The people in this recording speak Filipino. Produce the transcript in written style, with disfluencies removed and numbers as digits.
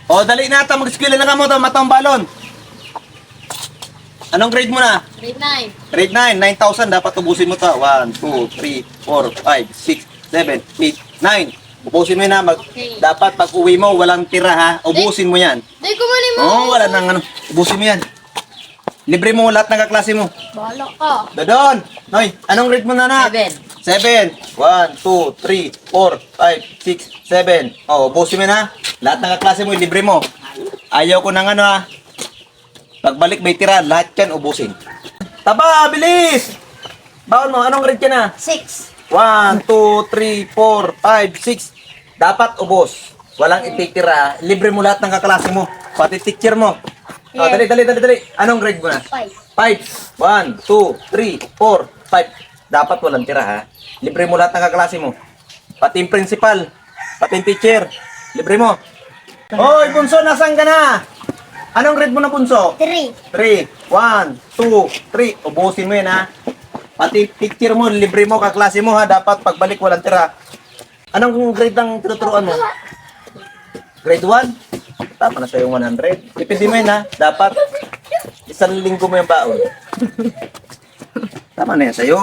O, dali na ito. Mag-eskwela na ka mo ito. Matang balon. Anong grade mo na? Grade 9. Grade 9. 9,000. Dapat ubusin mo ito. 1, 2, 3, 4, 5, 6, 7, 8, 9. Ubusin mo yun na. Okay. Dapat pag uwi mo, walang tira ha. Ubusin mo yan. Day, kumali mo. Oo, wala nang ano. Ubusin mo yan. Libre mo lahat ng kaklase mo. Bahala ka. Dodon! Noy, anong grade mo na na? 7. 1, 2, 3, 4, 5, 6, 7. Oh, ubusin mo na. Lahat ng kaklase mo, libre mo. Ayaw ko ng ano ha. Pagbalik may tira, lahat yan ubusin. Taba, bilis! Bawal mo, anong grade ka na? 6. 1, 2, 3, 4, 5, 6. Dapat ubos. Walang ititira. Libre mo lahat ng kaklase mo. Pati teacher mo. Oh, Yeah. dali. Anong grade mo na? 5. 5. 1, 2, 3, 4, 5. Dapat walang tira ha. Libre mo lahat ng kaklase mo. Pati yung principal. Pati yung teacher. Libre mo. Hoy, Bunso, nasan ka na? Anong grade mo na, Bunso? 3. 3. 1, 2, 3. Ubusin mo yan ha. Pati teacher mo, libre mo, kaklase mo ha. Dapat pagbalik walang tira. Anong grade ang tinuturuan mo? Grade 1? Tama na sa'yo yung 100. Depende mo yun ha. Dapat isang linggo mo yung baon. Tama na yan sa'yo.